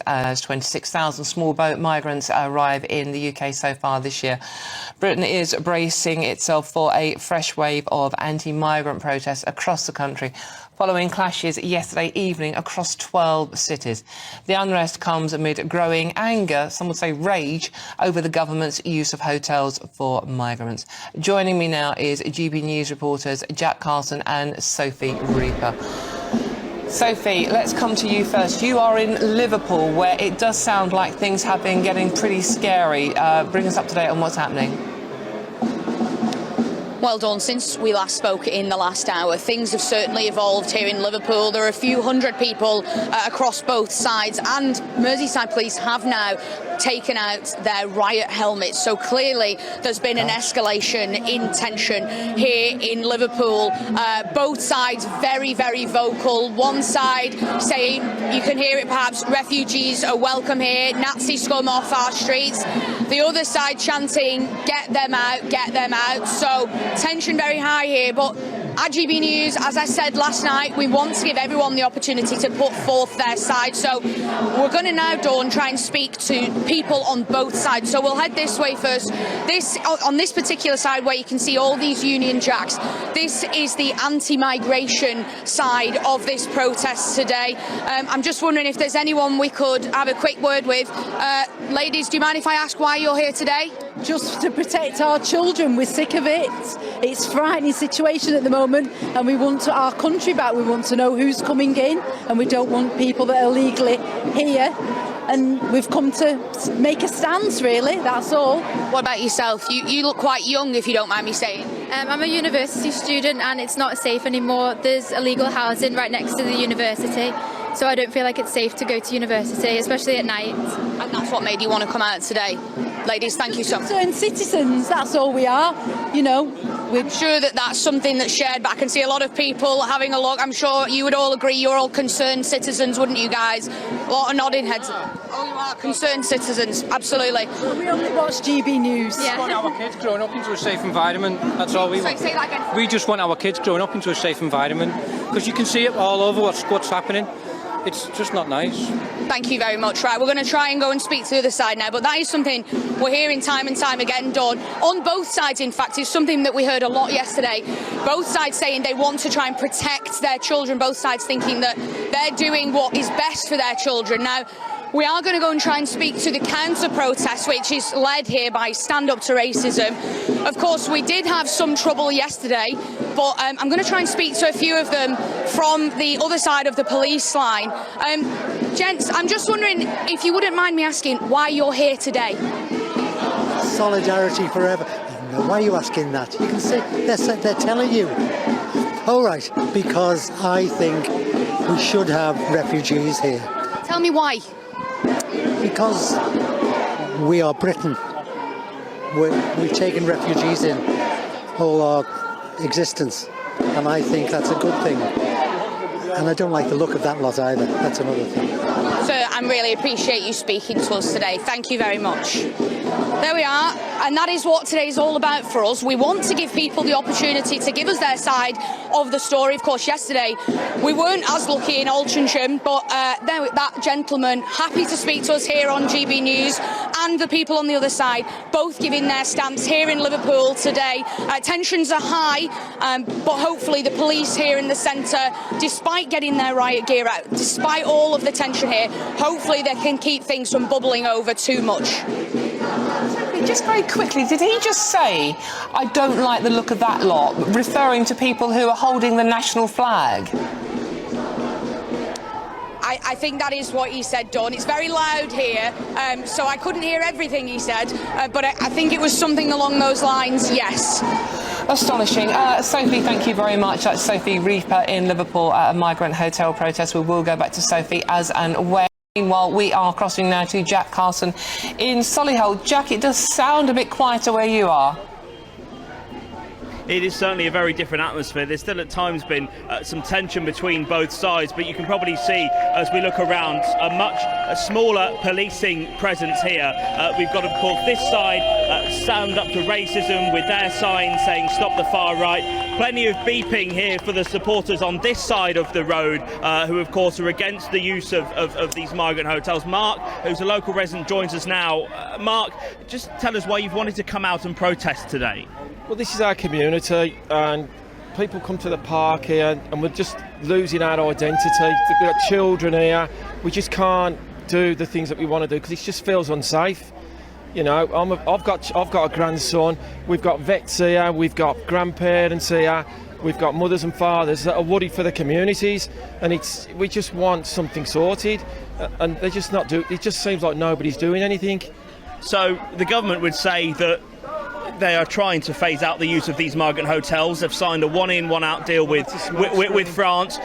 As 26,000 small boat migrants arrive in the UK so far this year. Britain is bracing itself for a fresh wave of anti-migrant protests across the country, following clashes yesterday evening across 12 cities. The unrest comes amid growing anger, some would say rage, over the government's use of hotels for migrants. Joining me now is GB News reporters Jack Carson and Sophie Reaper. Sophie, let's come to you first. You are in Liverpool, where it does sound like things have been getting pretty scary. Bring us up to date on what's happening. Well done. Since we last spoke in the last hour, things have certainly evolved here in Liverpool. There are a few hundred people across both sides, and Merseyside police have now taken out their riot helmets. So clearly there's been an escalation in tension here in Liverpool. Both sides very, very vocal. One side saying, you can hear it perhaps, refugees are welcome here, Nazi scum off our streets. The other side chanting, get them out, get them out. So tension very high here, but at GB News, as I said last night, we want to give everyone the opportunity to put forth their side. So we're going to now, Dawn, try and speak to people on both sides. So we'll head this way first. On this particular side where you can see all these Union Jacks, this is the anti-migration side of this protest today. I'm just wondering if there's anyone we could have a quick word with. Ladies, do you mind if I ask why you're here today? Just to protect our children. We're sick of it. It's a frightening situation at the moment, and we want our country back. We want to know who's coming in, and we don't want people that are illegally here. And we've come to make a stance, really, that's all. What about yourself? You look quite young, if you don't mind me saying. I'm a university student, and it's not safe anymore. There's illegal housing right next to the university, so I don't feel like it's safe to go to university, especially at night. And that's what made you want to come out today. Ladies, thank you so much. Concerned citizens, that's all we are, you know. I'm sure that that's something that's shared, but I can see a lot of people having a look. I'm sure you would all agree you're all concerned citizens, wouldn't you guys? A lot of nodding heads. Oh, you are concerned citizens, absolutely. Well, we only watch GB News. We want our kids growing up into a safe environment, that's all we want. Say that again. We just want our kids growing up into a safe environment, because you can see it all over what's happening. It's just not nice. Thank you very much. Right, we're going to try and go and speak to the other side now, but that is something we're hearing time and time again, Dawn. On both sides, in fact, it's something that we heard a lot yesterday. Both sides saying they want to try and protect their children, both sides thinking that they're doing what is best for their children. Now, we are going to go and try and speak to the counter-protest, which is led here by Stand Up to Racism. Of course, we did have some trouble yesterday, but I'm going to try and speak to a few of them from the other side of the police line. Gents, I'm just wondering if you wouldn't mind me asking why you're here today. Solidarity forever. No, why are you asking that? You can see they're telling you. All right, because I think we should have refugees here. Tell me why. Because we are Britain. We've taken refugees in all our existence, and I think that's a good thing. And I don't like the look of that lot either. That's another thing. Sir, I really appreciate you speaking to us today. Thank you very much. There we are, and that is what today is all about for us. We want to give people the opportunity to give us their side of the story. Of course, yesterday we weren't as lucky in Altrincham, but that gentleman happy to speak to us here on GB News, and the people on the other side both giving their stance here in Liverpool today. Tensions are high, but hopefully the police here in the centre, despite getting their riot gear out, despite all of the tension here, hopefully they can keep things from bubbling over too much. Just very quickly, did he just say, I don't like the look of that lot, referring to people who are holding the national flag? I think that is what he said, Dawn. It's very loud here, so I couldn't hear everything he said, but I think it was something along those lines, yes. Astonishing. Sophie, thank you very much. That's Sophie Reaper in Liverpool at a migrant hotel protest. We will go back to Sophie as and when. Meanwhile, we are crossing now to Jack Carson in Solihull. Jack, it does sound a bit quieter where you are. it is certainly a very different atmosphere. There's still at times been some tension between both sides, but you can probably see as we look around a much smaller policing presence here. We've got, of course, this side stand up to racism with their signs saying stop the far right. Plenty of beeping here for the supporters on this side of the road, who of course are against the use of these migrant hotels. Mark, who's a local resident, joins us now. Mark, just tell us why you've wanted to come out and protest today. Well, this is our community, and people come to the park here and we're just losing our identity. We've got children here. We just can't do the things that we want to do because it just feels unsafe. You know, I've got a grandson. We've got vets here. We've got grandparents here. We've got mothers and fathers that are worried for the communities, and we just want something sorted, and they're just not doing. It just seems like nobody's doing anything. So the government would say that they are trying to phase out the use of these migrant hotels. They've signed a one-in, one-out deal with France.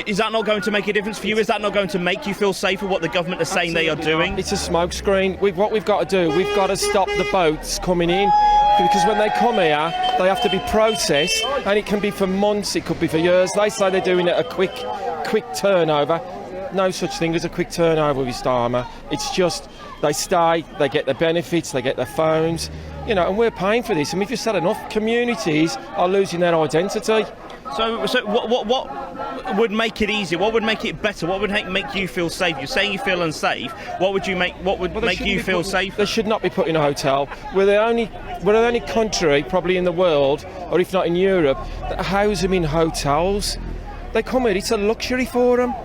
Is that not going to make a difference for you? Is that not going to make you feel safer, what the government is saying they are doing? It's a smokescreen. What we've got to do, we've got to stop the boats coming in, because when they come here, they have to be processed, and it can be for months, it could be for years. They say they're doing it a quick turnover. No such thing as a quick turnover with Starmer. It's just they stay, they get the benefits, they get their phones, you know, and we're paying for this. And we've just had enough. Communities are losing their identity. So what would make it easier? What would make it better? What would make you feel safe? You're saying you feel unsafe. What would make you feel safe? They should not be put in a hotel. We're the only country probably in the world, or if not in Europe, that house them in hotels. They come here, it's a luxury for them.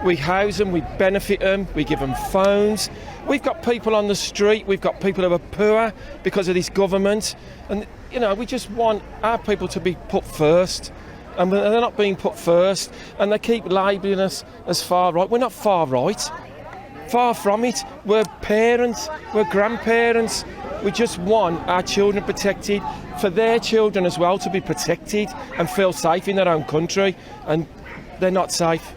We house them, we benefit them, we give them phones. We've got people on the street, we've got people who are poor because of this government. And, you know, we just want our people to be put first. And they're not being put first. And they keep labelling us as far right. We're not far right. Far from it. We're parents, we're grandparents. We just want our children protected, for their children as well to be protected and feel safe in their own country. And they're not safe.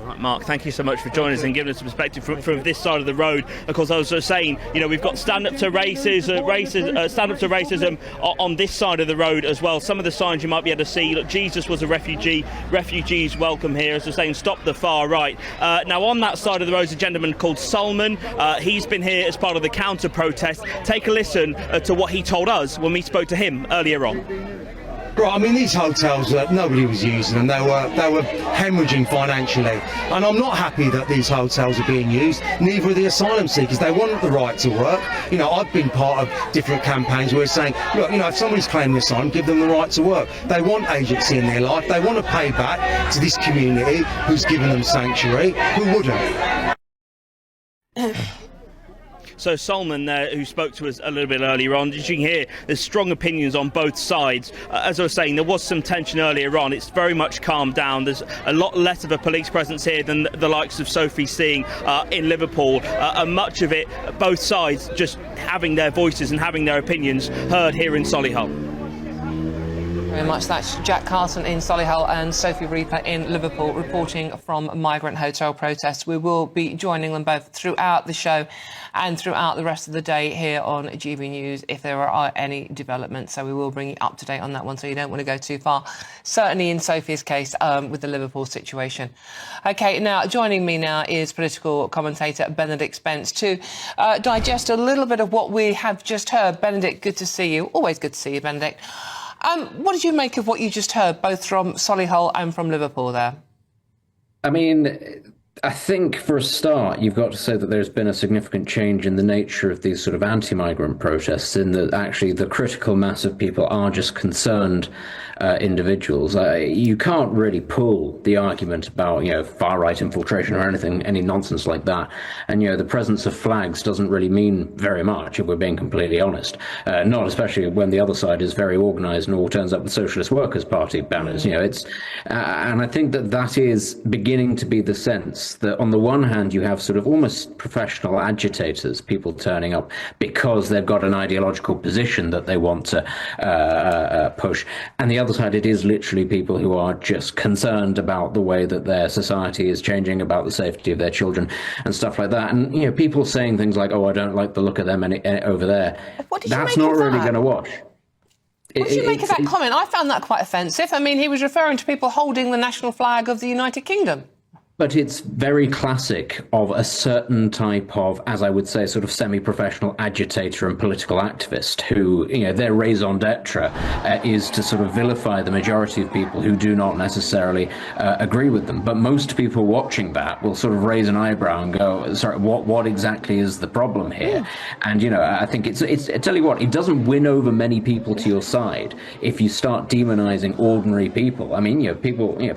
Right, Mark, thank you so much for joining us and giving us a perspective from this side of the road. Of course, I was saying, you know, we've got stand up to racism on this side of the road as well. Some of the signs you might be able to see. Look, Jesus was a refugee. Refugees welcome here. As they're saying, stop the far right. Now, on that side of the road is a gentleman called Solomon. He's been here as part of the counter protest. Take a listen to what he told us when we spoke to him earlier on. Right, I mean, these hotels, nobody was using them. They were hemorrhaging financially. And I'm not happy that these hotels are being used. Neither are the asylum seekers. They want the right to work. You know, I've been part of different campaigns where we're saying, look, you know, if somebody's claiming asylum, give them the right to work. They want agency in their life. They want to pay back to this community who's given them sanctuary. Who wouldn't? So Solomon there, who spoke to us a little bit earlier on, as you can hear, there's strong opinions on both sides. As I was saying, there was some tension earlier on. It's very much calmed down. There's a lot less of a police presence here than the likes of Sophie seeing in Liverpool. And much of it, both sides just having their voices and having their opinions heard here in Solihull. Very much. That's Jack Carson in Solihull and Sophie Reaper in Liverpool reporting from migrant hotel protests. We will be joining them both throughout the show and throughout the rest of the day here on GB News if there are any developments. So we will bring you up to date on that one, so you don't want to go too far. Certainly in Sophie's case with the Liverpool situation. OK, now joining me now is political commentator Benedict Spence to digest a little bit of what we have just heard. Benedict, good to see you. Always good to see you, Benedict. What did you make of what you just heard, both from Solihull and from Liverpool there? I mean, I think for a start, you've got to say that there's been a significant change in the nature of these sort of anti-migrant protests, in that actually the critical mass of people are just concerned individuals. You can't really pull the argument about, you know, far-right infiltration or any nonsense like that. And, you know, the presence of flags doesn't really mean very much, if we're being completely honest. Not especially when the other side is very organised and all turns up with Socialist Workers' Party banners. You know, it's and I think that is beginning to be the sense that on the one hand you have sort of almost professional agitators, people turning up because they've got an ideological position that they want to push, and the other side it is literally people who are just concerned about the way that their society is changing, about the safety of their children and stuff like that. And, you know, people saying things like, oh, I don't like the look of them over there, that's not really going to wash. What do you make of that comment? I found that quite offensive. I mean, he was referring to people holding the national flag of the United Kingdom. But it's very classic of a certain type of, as I would say, sort of semi-professional agitator and political activist who, their raison d'etre is to sort of vilify the majority of people who do not necessarily agree with them. But most people watching that will sort of raise an eyebrow and go, sorry, what exactly is the problem here? And, I think I tell you what, it doesn't win over many people to your side if you start demonizing ordinary people. I mean,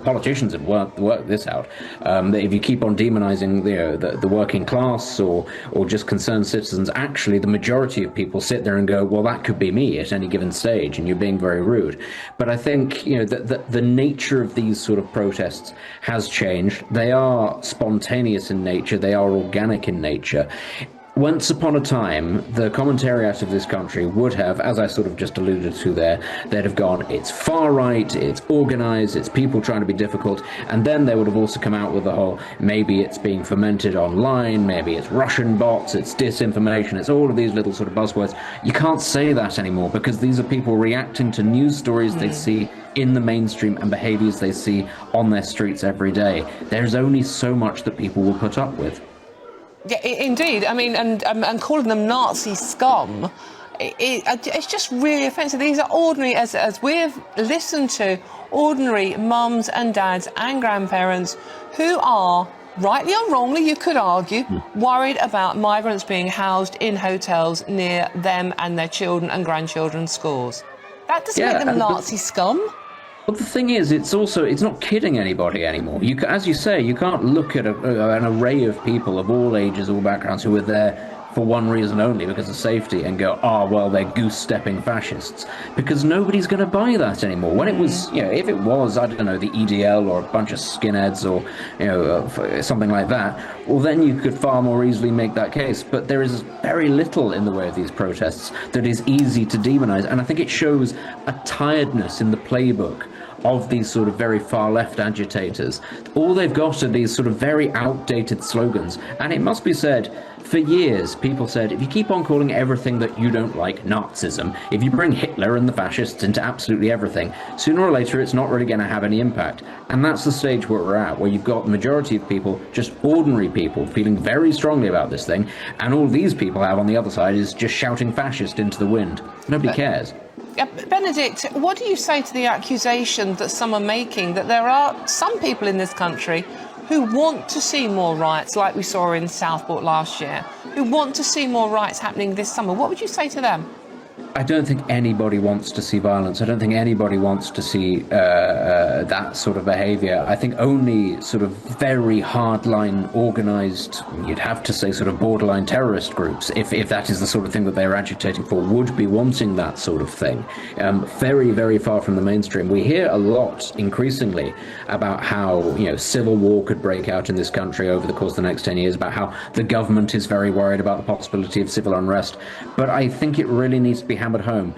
politicians have worked this out. That if you keep on demonizing the working class or just concerned citizens, actually the majority of people sit there and go, well, that could be me at any given stage, and you're being very rude. But I think the nature of these sort of protests has changed. They are spontaneous in nature. They are organic in nature. Once upon a time, the commentariat of this country would have, as I sort of just alluded to there, they'd have gone, it's far right, it's organised, it's people trying to be difficult, and then they would have also come out with the whole, maybe it's being fomented online, maybe it's Russian bots, it's disinformation, it's all of these little sort of buzzwords. You can't say that anymore because these are people reacting to news stories they see in the mainstream and behaviours they see on their streets every day. There's only so much that people will put up with. Yeah, indeed. I mean, and calling them Nazi scum, it's just really offensive. These are ordinary, as we've listened to, ordinary mums and dads and grandparents who are, rightly or wrongly, you could argue, worried about migrants being housed in hotels near them and their children and grandchildren's schools. That doesn't make them Nazi scum. But the thing is, it's not kidding anybody anymore. As you say, you can't look at an array of people of all ages, all backgrounds, who are there for one reason only, because of safety, and go, well, they're goose-stepping fascists. Because nobody's going to buy that anymore. When it was, if it was, I don't know, the EDL or a bunch of skinheads or, something like that, well, then you could far more easily make that case. But there is very little in the way of these protests that is easy to demonize. And I think it shows a tiredness in the playbook of these sort of very far left agitators. All they've got are these sort of very outdated slogans. And it must be said, for years, people said, if you keep on calling everything that you don't like Nazism, if you bring Hitler and the fascists into absolutely everything, sooner or later it's not really going to have any impact. And that's the stage where we're at, where you've got the majority of people, just ordinary people, feeling very strongly about this thing, and all these people have on the other side is just shouting fascist into the wind. Nobody cares. Benedict, what do you say to the accusation that some are making that there are some people in this country who want to see more riots, like we saw in Southport last year, who want to see more riots happening this summer? What would you say to them? I don't think anybody wants to see violence. I don't think anybody wants to see that sort of behaviour. I think only sort of very hardline, organised, you'd have to say sort of borderline terrorist groups, if that is the sort of thing that they're agitating for, would be wanting that sort of thing. Very, very far from the mainstream. We hear a lot, increasingly, about how civil war could break out in this country over the course of the next 10 years, about how the government is very worried about the possibility of civil unrest. But I think it really needs to be hammered home.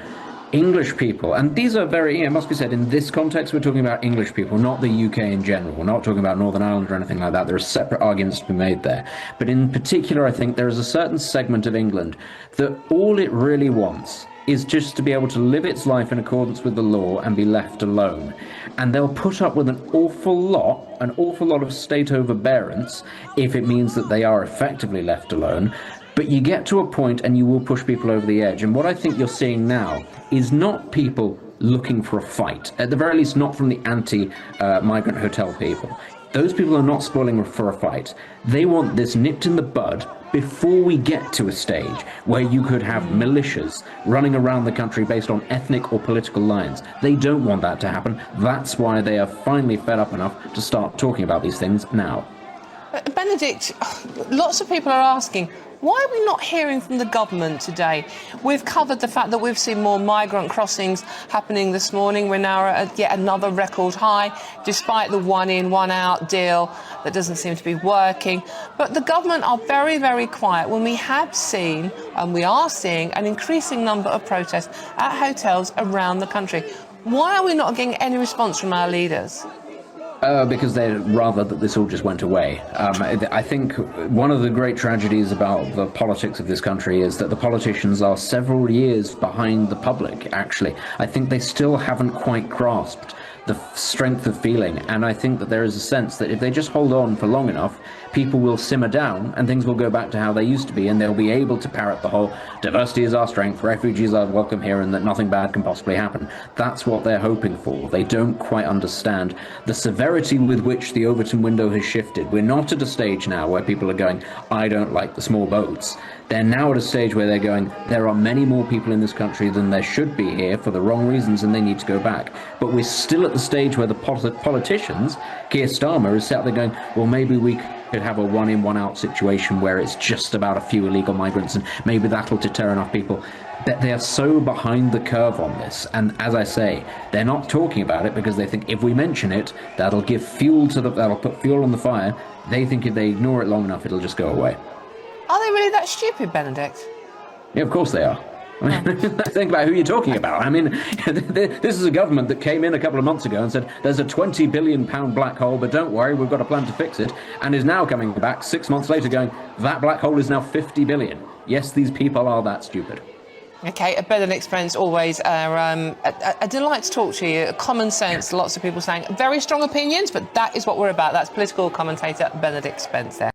English people, and these are very, it must be said, in this context, we're talking about English people, not the UK in general. We're not talking about Northern Ireland or anything like that. There are separate arguments to be made there. But in particular, I think there is a certain segment of England that all it really wants is just to be able to live its life in accordance with the law and be left alone. And they'll put up with an awful lot of state overbearance if it means that they are effectively left alone. But you get to a point and you will push people over the edge. And what I think you're seeing now is not people looking for a fight, at the very least not from the anti-migrant hotel people. Those people are not spoiling for a fight. They want this nipped in the bud before we get to a stage where you could have militias running around the country based on ethnic or political lines. They don't want that to happen. That's why they are finally fed up enough to start talking about these things now. Benedict, lots of people are asking, why are we not hearing from the government today? We've covered the fact that we've seen more migrant crossings happening this morning. We're now at yet another record high, despite the one-in, one-out deal that doesn't seem to be working. But the government are very, very quiet when we have seen, and we are seeing, an increasing number of protests at hotels around the country. Why are we not getting any response from our leaders? Because they'd rather that this all just went away. I think one of the great tragedies about the politics of this country is that the politicians are several years behind the public, actually. I think they still haven't quite grasped the strength of feeling, and I think that there is a sense that if they just hold on for long enough, people will simmer down and things will go back to how they used to be, and they'll be able to parrot the whole diversity is our strength, refugees are welcome here, and that nothing bad can possibly happen. That's what they're hoping for. They don't quite understand the severity with which the Overton window has shifted. We're not at a stage now where people are going, I don't like the small boats. They're now at a stage where they're going, there are many more people in this country than there should be here for the wrong reasons, and they need to go back. But we're still at the stage where the politicians, Keir Starmer, is sat there going, well, maybe we could have a one-in, one-out situation where it's just about a few illegal migrants, and maybe that'll deter enough people. That they are so behind the curve on this, and as I say, they're not talking about it because they think if we mention it, that'll give fuel to that'll put fuel on the fire. They think if they ignore it long enough, it'll just go away. Are they really that stupid, Benedict? Yeah, of course they are. Think about who you're talking about. I mean, this is a government that came in a couple of months ago and said there's a £20 billion black hole, but don't worry, we've got a plan to fix it, and is now coming back 6 months later going, that black hole is now 50 billion. Yes, these people are that stupid. Okay, Benedict Spence, always a delight to talk to you. Common sense, lots of people saying very strong opinions, but that is what we're about. That's political commentator Benedict Spence there.